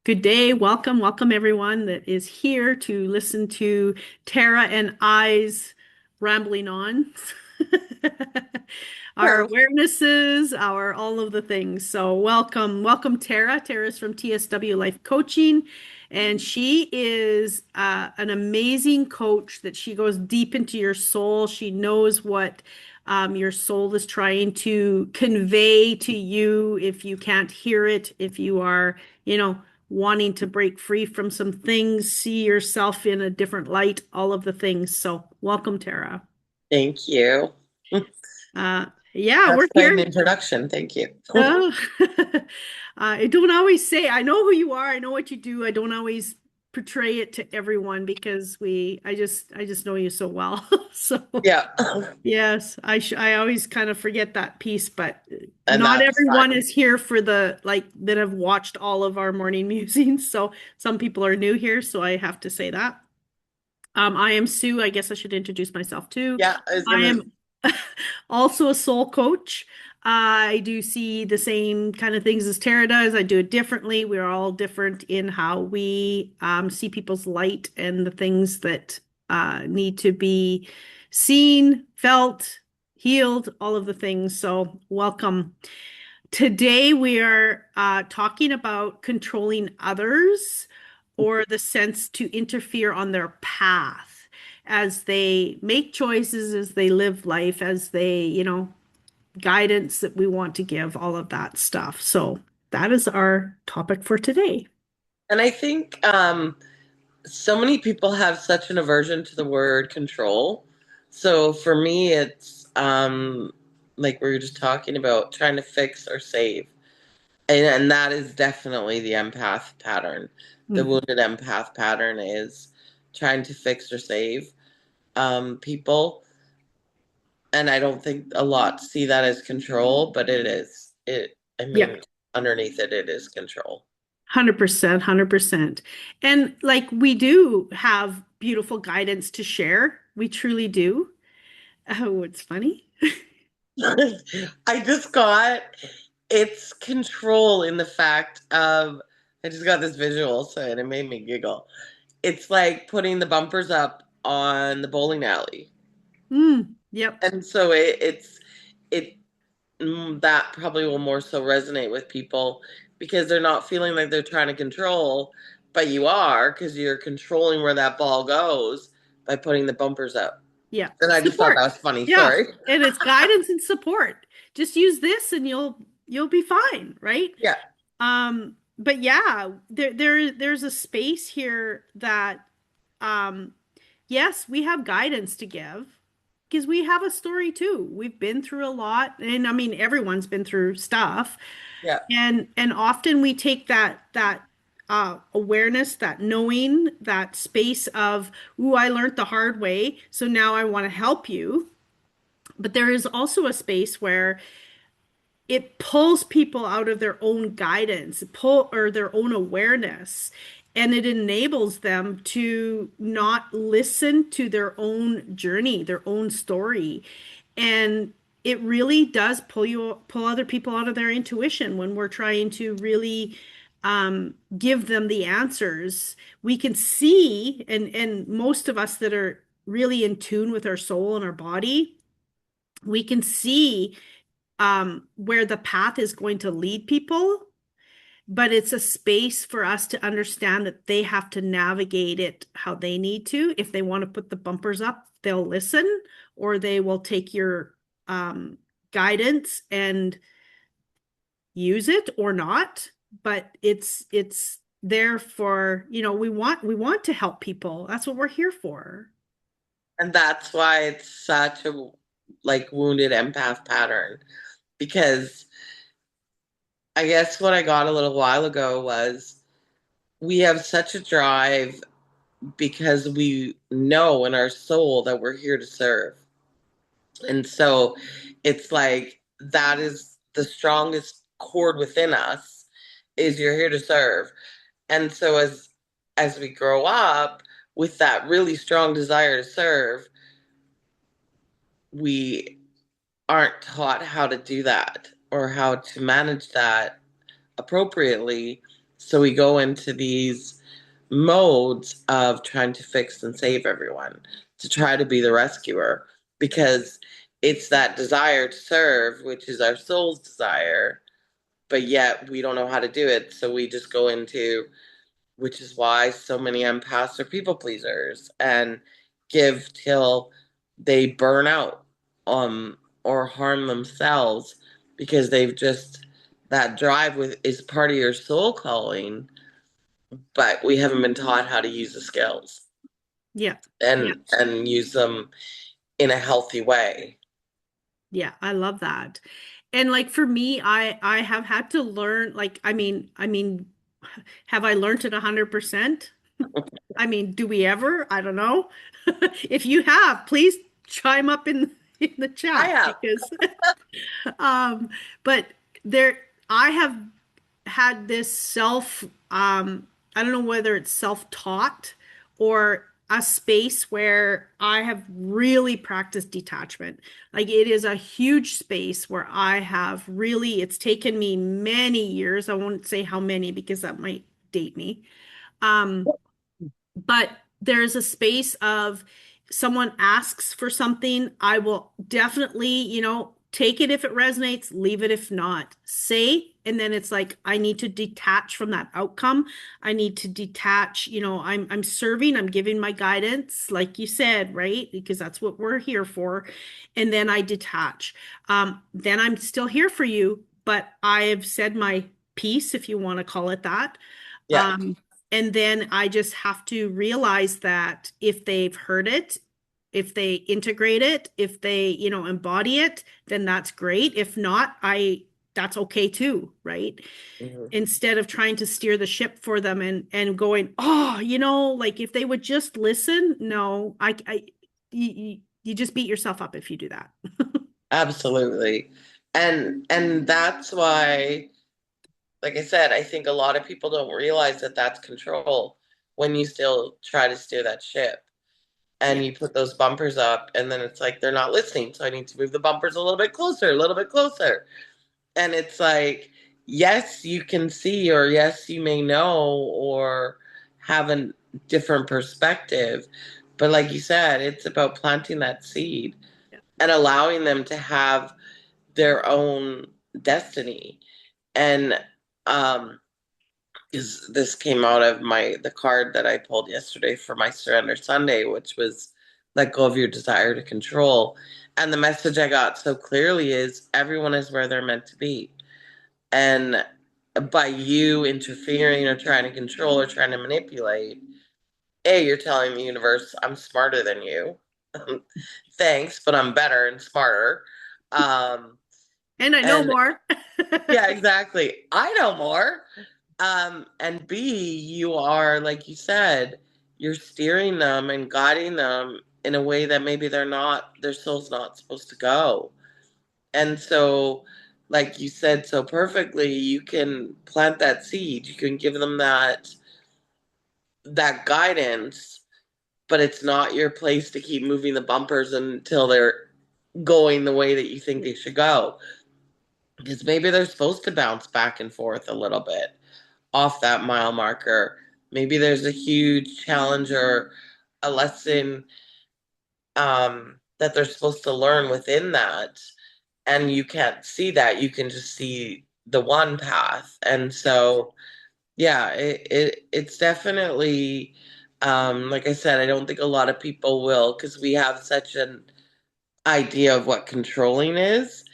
Good day. Welcome everyone that is here to listen to Tara and I's rambling on. Our Sure. awarenesses, our all of the things. So welcome Tara. Tara's from TSW Life Coaching, and she is an amazing coach that she goes deep into your soul. She knows what your soul is trying to convey to you if you can't hear it, if you are, wanting to break free from some things, see yourself in a different light, all of the things. So, welcome, Tara. Thank you. Yeah, That's we're quite here. an introduction. Thank you. Oh, I don't always say, I know who you are, I know what you do. I don't always portray it to everyone because I just know you so well. So, Yeah. yes, I always kind of forget that piece, but And not that's everyone fun. is here for the like that have watched all of our morning musings. So some people are new here, so I have to say that. I am Sue. I guess I should introduce myself too. Yeah, I was I gonna. am also a soul coach. I do see the same kind of things as Tara does. I do it differently. We're all different in how we see people's light and the things that need to be seen, felt, healed, all of the things. So, welcome. Today, we are talking about controlling others or the sense to interfere on their path as they make choices, as they live life, as they, guidance that we want to give, all of that stuff. So, that is our topic for today. And I think so many people have such an aversion to the word control. So for me, it's like we were just talking about trying to fix or save. And that is definitely the empath pattern. The Mhm. wounded empath pattern is trying to fix or save people. And I don't think a lot see that as control, but it is. I Yeah. mean, underneath it, it is control. 100%, 100%. And like we do have beautiful guidance to share. We truly do. Oh, it's funny. I just got it's control in the fact of I just got this visual, so and it made me giggle. It's like putting the bumpers up on the bowling alley, Yep. and so it that probably will more so resonate with people because they're not feeling like they're trying to control, but you are because you're controlling where that ball goes by putting the bumpers up. Yeah. And I just thought that Support. was funny. Yeah. Sorry. And it's guidance and support. Just use this and you'll be fine, right? Yeah. But yeah, there's a space here that um yes, we have guidance to give because we have a story too. We've been through a lot, and I mean everyone's been through stuff. Yeah. And often we take that awareness, that knowing, that space of, ooh, I learned the hard way, so now I want to help you. But there is also a space where it pulls people out of their own guidance, pull or their own awareness, and it enables them to not listen to their own journey, their own story. And it really does pull other people out of their intuition when we're trying to really give them the answers. We can see, and most of us that are really in tune with our soul and our body, we can see where the path is going to lead people, but it's a space for us to understand that they have to navigate it how they need to. If they want to put the bumpers up, they'll listen, or they will take your guidance and use it or not. But it's there for, we want to help people. That's what we're here for. And that's why it's such a like wounded empath pattern because I guess what I got a little while ago was we have such a drive because we know in our soul that we're here to serve. And so it's like that is the strongest cord within us is you're here to serve. And so as we grow up with that really strong desire to serve, we aren't taught how to do that or how to manage that appropriately. So we go into these modes of trying to fix and save everyone, to try to be the rescuer, because it's that desire to serve, which is our soul's desire, but yet we don't know how to do it. So we just go into, which is why so many empaths are people pleasers and give till they burn out or harm themselves because they've just that drive with is part of your soul calling, but we haven't been taught how to use the skills Yeah. Yeah. and use them in a healthy way. Yeah, I love that. And like for me, I have had to learn like I mean have I learned it 100%? I mean, do we ever? I don't know. If you have, please chime up in the I chat have. because um but there I have had this I don't know whether it's self-taught or a space where I have really practiced detachment. Like it is a huge space where I have really, it's taken me many years. I won't say how many because that might date me. Um, but there's a space of someone asks for something, I will definitely, take it if it resonates, leave it if not. Say, and then it's like I need to detach from that outcome. I need to detach, I'm serving, I'm giving my guidance, like you said, right? Because that's what we're here for. And then I detach. Then I'm still here for you, but I've said my piece, if you want to call it that. Yeah. Um, and then I just have to realize that if they've heard it, if they integrate it, if they, embody it, then that's great. If not, that's okay too, right? Mhm. Instead of trying to steer the ship for them and going, oh, like if they would just listen, no, you just beat yourself up if you do that. Absolutely. And that's why, like I said, I think a lot of people don't realize that that's control when you still try to steer that ship Yeah. and you put those bumpers up, and then it's like they're not listening. So I need to move the bumpers a little bit closer, a little bit closer. And it's like, yes, you can see, or yes, you may know, or have a different perspective. But like you said, it's about planting that seed Yeah. and allowing them to have their own destiny. And um, because this came out of the card that I pulled yesterday for my Surrender Sunday, which was let go of your desire to control. And the message I got so clearly is everyone is where they're meant to be. And by you interfering or trying to control or trying to manipulate, A, you're telling the universe, I'm smarter than you. Thanks, but I'm better and smarter. Um, And I know and more. yeah, exactly. I know more. And B, you are, like you said, you're steering them and guiding them in a way that maybe their soul's not supposed to go. And so, like you said so perfectly, you can plant that seed. You can give them that guidance, but it's not your place to keep moving the bumpers until they're going the way that you think they should go. Because maybe they're supposed to bounce back and forth a little bit off that mile marker. Maybe there's a huge challenge or a lesson that they're supposed to learn within that. And you can't see that. You can just see the one path. And so, yeah, it's definitely, like I said, I don't think a lot of people will because we have such an idea of what controlling is.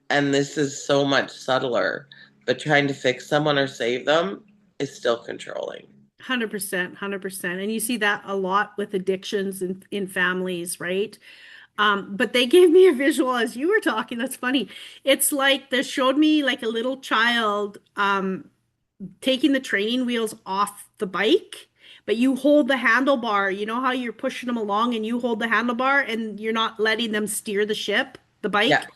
And this is so much subtler. But trying to fix someone or save them is still controlling. 100%, 100%. And you see that a lot with addictions in families, right? But they gave me a visual as you were talking. That's funny. It's like they showed me like a little child taking the training wheels off the bike, but you hold the handlebar. You know how you're pushing them along and you hold the handlebar and you're not letting them steer the ship, the Yeah. bike.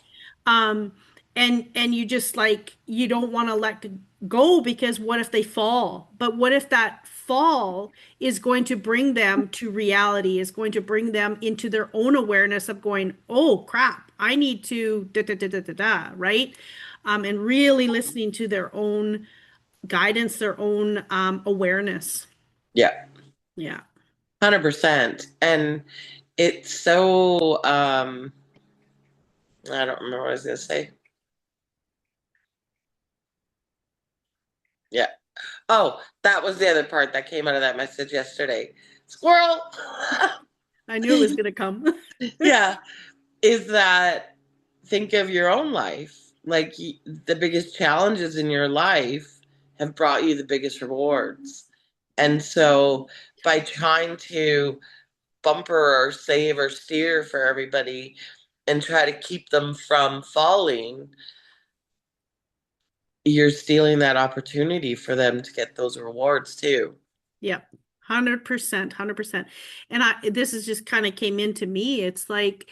Um, and you just like you don't want to let go because what if they fall? But what if that fall is going to bring them to reality, is going to bring them into their own awareness of going, oh crap, I need to da da da da da da, right? And really listening to their own guidance, their own awareness. Yeah, Yeah. 100%. And it's so, I don't remember what I was going to say. Yeah. Oh, that was the other part that came out of that message yesterday. Squirrel. I knew it was going to come. Yeah. Is that think of your own life. Like the biggest challenges in your life have brought you the biggest rewards. And so by trying to bumper or save or steer for everybody and try to keep them from falling, you're stealing that opportunity for them to get those rewards too. Yep. 100%, 100%. And this is just kind of came into me. It's like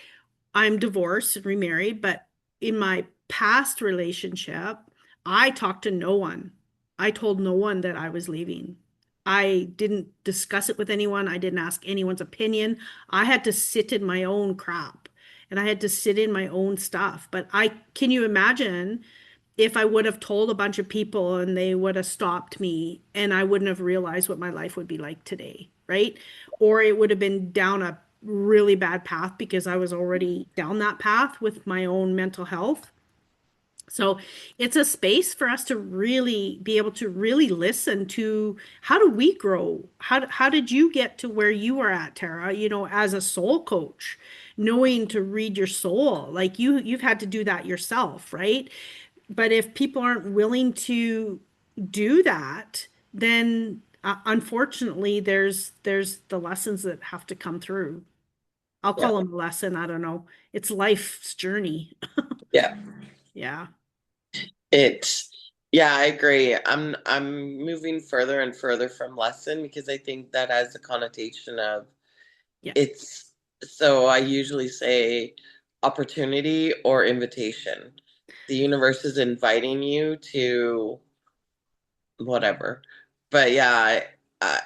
I'm divorced and remarried, but in my past relationship, I talked to no one. I told no one that I was leaving. I didn't discuss it with anyone. I didn't ask anyone's opinion. I had to sit in my own crap and I had to sit in my own stuff. But can you imagine if I would have told a bunch of people and they would have stopped me and I wouldn't have realized what my life would be like today, right? Or it would have been down a really bad path because I was already down that path with my own mental health. So it's a space for us to really be able to really listen to how do we grow? How did you get to where you are at, Tara? As a soul coach, knowing to read your soul, like you've had to do that yourself, right? But if people aren't willing to do that, then unfortunately, there's the lessons that have to come through. I'll Yeah. call them a lesson. I don't know. It's life's journey. Yeah. Yeah. It's yeah, I agree. I'm moving further and further from lesson because I think that has a connotation of Yeah. it's so I usually say opportunity or invitation. The universe is inviting you to whatever. But yeah,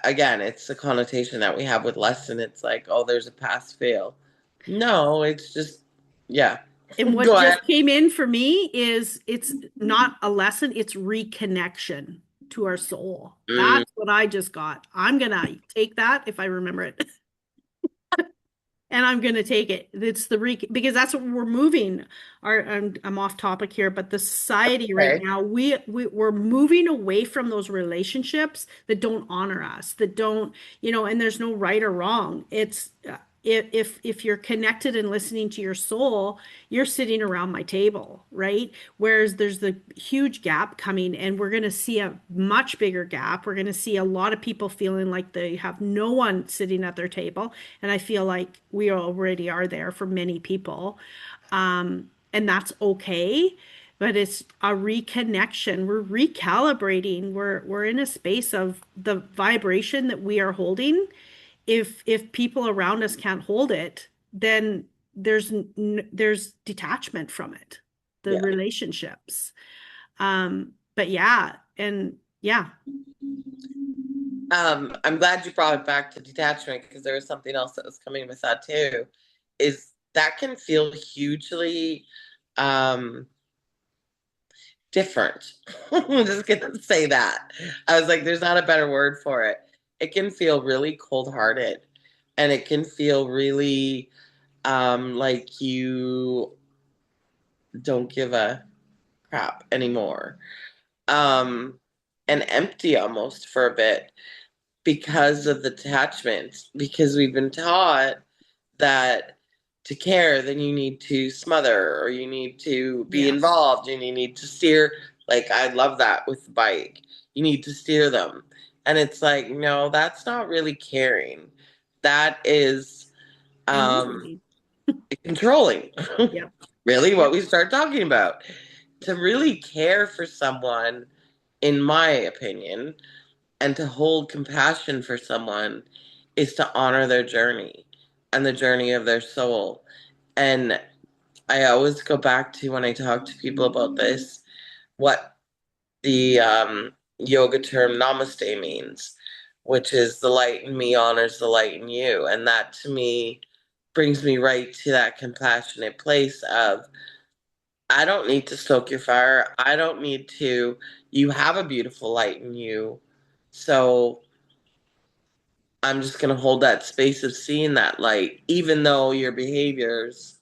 again, it's the connotation that we have with lesson. It's like, oh, there's a pass fail. No, it's just yeah. And what Go ahead. just came in for me is it's not a lesson, it's reconnection to our soul. Mm, That's what I just got. I'm gonna take that if I remember it. And I'm going to take it. It's because that's what we're moving. I'm off topic here, but the society right okay. now, we're moving away from those relationships that don't honor us, that don't, and there's no right or wrong. It's if you're connected and listening to your soul, you're sitting around my table, right? Whereas there's the huge gap coming, and we're going to see a much bigger gap. We're going to see a lot of people feeling like they have no one sitting at their table. And I feel like we already are there for many people. And that's okay. But it's a reconnection. We're recalibrating. We're in a space of the vibration that we are holding. If people around us can't hold it, then there's detachment from it, the Yeah. relationships. But yeah, and yeah, I'm glad you brought it back to detachment because there was something else that was coming with that too. Is that can feel hugely um, different. I'm just gonna say that. I was like, there's not a better word for it. It can feel really cold-hearted, and it can feel really like you don't give a crap anymore, and empty almost for a bit because of the attachments, because we've been taught that to care, then you need to smother or you need to be yes, involved and you need to steer. Like, I love that with the bike. You need to steer them. And it's like, no, that's not really caring. That is manipulating. controlling. Yep, Really, what yep, we start talking about. To really care for someone, in my opinion, and to hold compassion for someone is to honor their journey and the journey of their soul. And I always go back to when I talk to people about this, what the yoga term namaste means, which is the light in me honors the light in you. And that to me brings me right to that compassionate place of I don't need to stoke your fire. I don't need to you have a beautiful light in you. So I'm just going to hold that space of seeing that light, even though your behaviors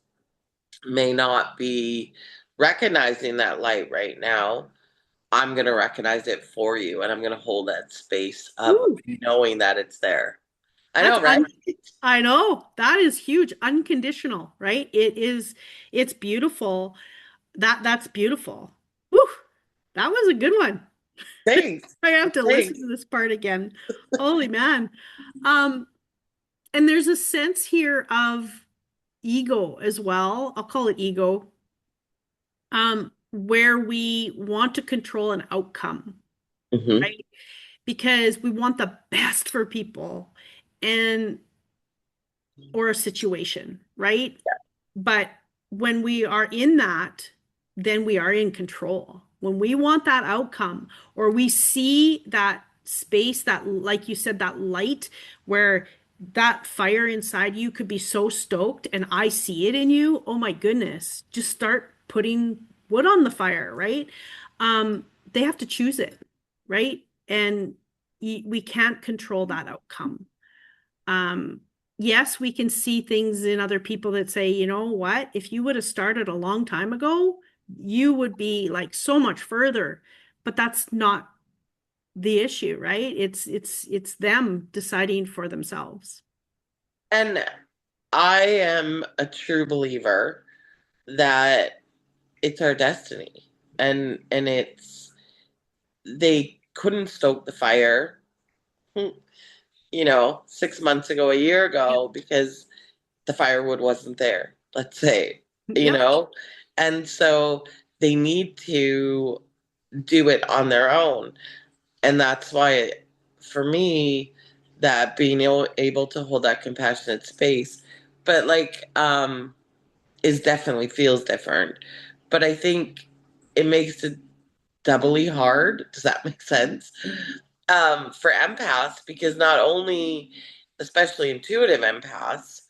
may not be recognizing that light right now. I'm going to recognize it for you, and I'm going to hold that space of Ooh, knowing that it's there. I that's know, right? I know that is huge. Unconditional, right? It's beautiful. That's beautiful. Whew, that was a good one. Thanks. I have to listen Thanks. to this part again. Holy man. Um, and there's a sense here of ego as well. I'll call it ego, where we want to control an outcome, Hmm. right? Because we want the best for people and or a situation, right? But when we are in that, then we are in control. When we want that outcome, or we see that space, that, like you said, that light where that fire inside you could be so stoked, and I see it in you, oh my goodness, just start putting wood on the fire, right? They have to choose it, right? And we can't control that outcome. Um, yes, we can see things in other people that say, you know what, if you would have started a long time ago, you would be like so much further. But that's not the issue, right? It's them deciding for themselves. And I am a true believer that it's our destiny. And it's they couldn't stoke the fire, 6 months ago, a year Yep. ago, because the firewood wasn't there, let's say, you Yep. know? And so they need to do it on their own. And that's why, for me, that being able to hold that compassionate space, but is definitely feels different. But I think it makes it doubly hard. Does that make sense? For empaths, because not only, especially intuitive empaths,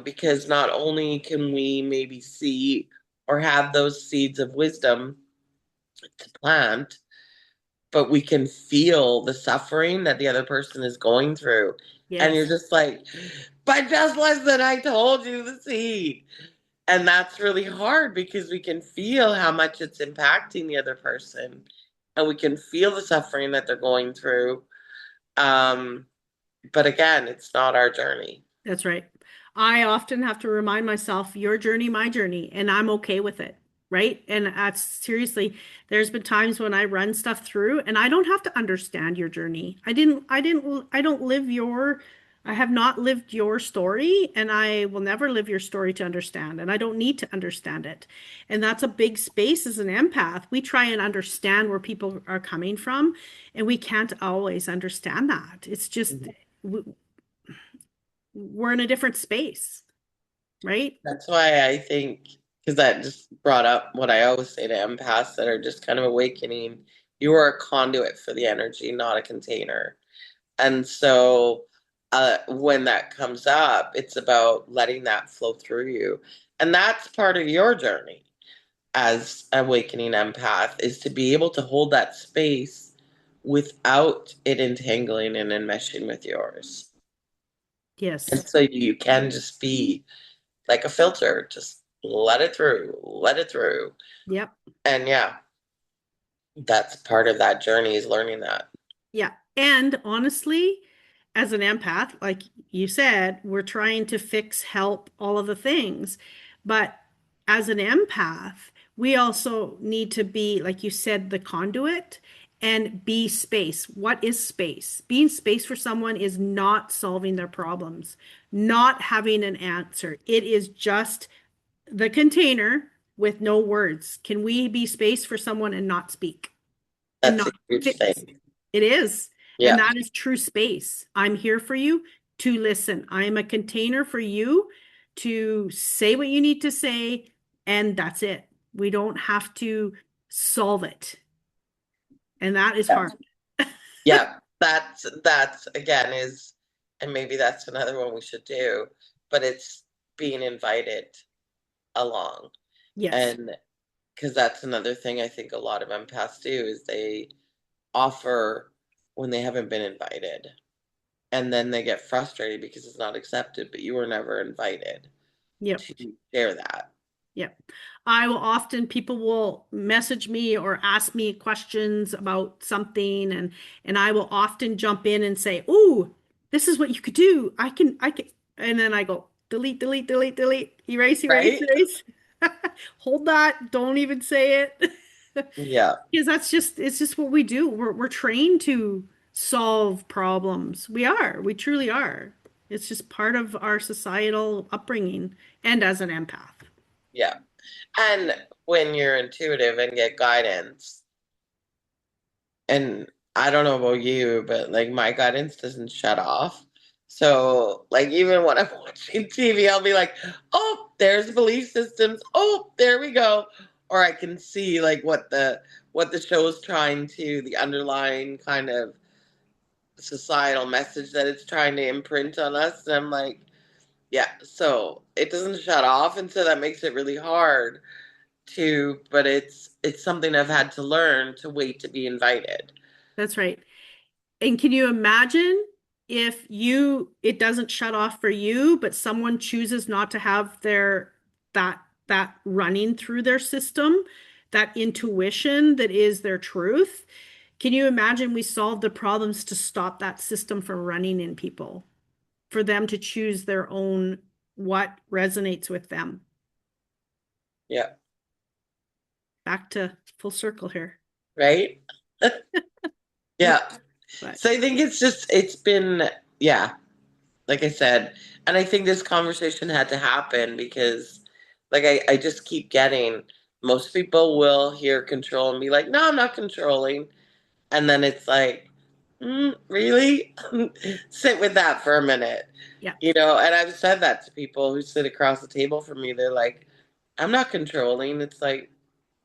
because not only can we maybe see or have those seeds of wisdom to plant, but we can feel the suffering that the other person is going through. And you're Yes, just like, but just listen, I told you the seed. And that's really hard because we can feel how much it's impacting the other person and we can feel the suffering that they're going through. Um, but again, it's not our journey. that's right. I often have to remind myself, your journey, my journey, and I'm okay with it. Right. And that's seriously, there's been times when I run stuff through and I don't have to understand your journey. I don't live your, I have not lived your story, and I will never live your story to understand. And I don't need to understand it. And that's a big space as an empath. We try and understand where people are coming from, and we can't always understand that. It's just, we're in a different space, right? That's why I think, because that just brought up what I always say to empaths that are just kind of awakening. You are a conduit for the energy, not a container. And so when that comes up, it's about letting that flow through you. And that's part of your journey as awakening empath is to be able to hold that space without it entangling and enmeshing with yours. And Yes. so you can just be like a filter, just let it through, let it through. Yep. And yeah, that's part of that journey is learning that. Yeah. And honestly, as an empath, like you said, we're trying to fix, help, all of the things. But as an empath, we also need to be, like you said, the conduit and be space. What is space? Being space for someone is not solving their problems, not having an answer. It is just the container with no words. Can we be space for someone and not speak and That's not a huge fix? thing. It is. And Yeah, that is true space. I'm here for you to listen. I am a container for you to say what you need to say, and that's it. We don't have to solve it. And that is yeah, hard. yeah. That's again is, and maybe that's another one we should do, but it's being invited along. Yes. And because that's another thing I think a lot of empaths do is they offer when they haven't been invited. And then they get frustrated because it's not accepted, but you were never invited Yep. to share that. Yep. I will often, people will message me or ask me questions about something, and I will often jump in and say, "Ooh, this is what you could do. I can," and then I go, delete, delete, delete, delete, erase, erase, Right? erase. Hold that. Don't even say it. Yeah. Because that's just, it's just what we do. We're trained to solve problems. We are. We truly are. It's just part of our societal upbringing and as an empath. Yeah. And when you're intuitive and get guidance, and I don't know about you, but like my guidance doesn't shut off. So, like, even when I'm watching TV, I'll be like, oh, there's belief systems. Oh, there we go. Or I can see like what the show's trying to, the underlying kind of societal message that it's trying to imprint on us. And I'm like, yeah, so it doesn't shut off. And so that makes it really hard to, but it's something I've had to learn to wait to be invited. That's right. And can you imagine if it doesn't shut off for you, but someone chooses not to have that running through their system, that intuition that is their truth? Can you imagine we solve the problems to stop that system from running in people, for them to choose their own, what resonates with them? Yeah. Back to full circle here. Right? Yeah. But So I think it's been, yeah, like I said, and I think this conversation had to happen because, like, I just keep getting, most people will hear control and be like, no, I'm not controlling. And then it's like, really? Sit with that for a minute. yeah, And I've said that to people who sit across the table from me. They're like, I'm not controlling. It's like,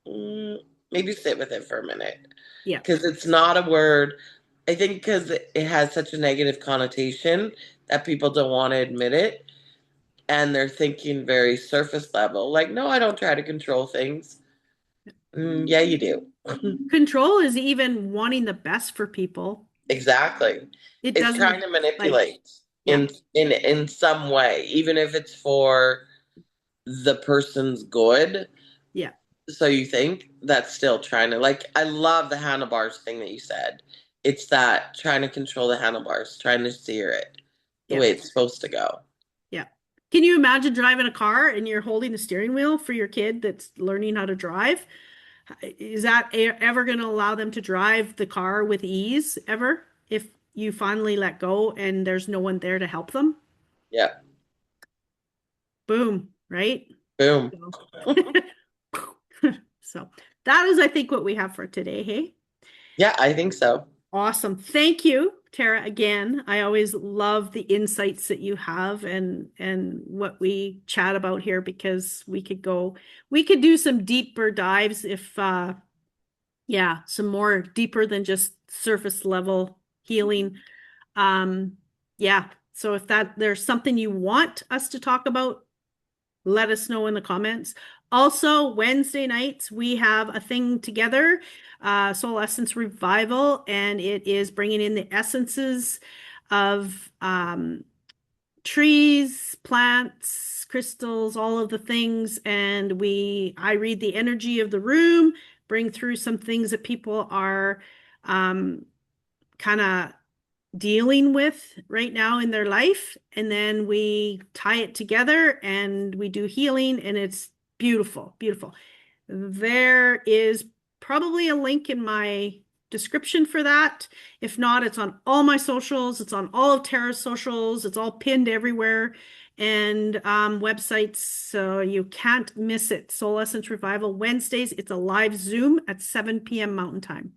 mm, maybe sit with it for a minute. yeah, Because it's not a word, I think because it has such a negative connotation that people don't want to admit it. And they're thinking very surface level. Like, no, I don't try to control things. Yeah, you do. control is even wanting the best for people. Exactly. It It's trying doesn't, to like, manipulate yeah, in some way, even if it's for the person's good. yeah, So you think that's still trying to, like, I love the handlebars thing that you said. It's that trying to control the handlebars, trying to steer it the yeah, way it's supposed to go. yeah. Can you imagine driving a car and you're holding the steering wheel for your kid that's learning how to drive? Is that ever going to allow them to drive the car with ease ever? If you finally let go and there's no one there to help them? Yeah. Boom, right? Boom. So, so that is, I think, what we have for today. Hey, Yeah, I think so. awesome. Thank you, Tara, again. I always love the insights that you have and what we chat about here, because we could do some deeper dives if yeah, some more deeper than just surface level healing. Um, yeah. So if there's something you want us to talk about, let us know in the comments. Also, Wednesday nights, we have a thing together, Soul Essence Revival, and it is bringing in the essences of trees, plants, crystals, all of the things. And I read the energy of the room, bring through some things that people are kind of dealing with right now in their life. And then we tie it together and we do healing, and it's beautiful, beautiful. There is probably a link in my description for that. If not, it's on all my socials. It's on all of Tara's socials. It's all pinned everywhere, and websites, so you can't miss it. Soul Essence Revival Wednesdays. It's a live Zoom at 7 p.m. Mountain Time.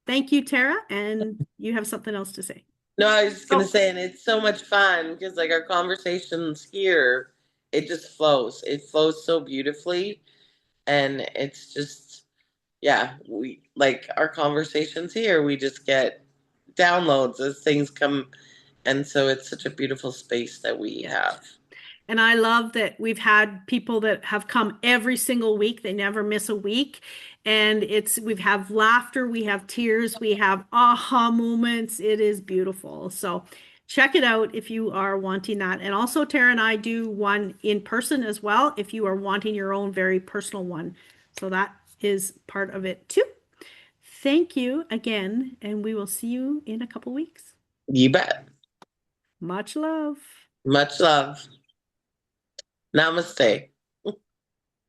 Thank you, Tara, and you have something else to say. No, I was just gonna Oh, say, and it's so much fun because like our conversations here, it just flows. It flows so beautifully, and it's just, yeah, we like our conversations here. We just get downloads as things come, and so it's such a beautiful space that we have. And I love that we've had people that have come every single week. They never miss a week. And we've have laughter, we have tears, we have aha moments. It is beautiful. So check it out if you are wanting that. And also Tara and I do one in person as well if you are wanting your own very personal one. So that is part of it too. Thank you again, and we will see you in a couple weeks. You bet. Much love. Much love. Namaste.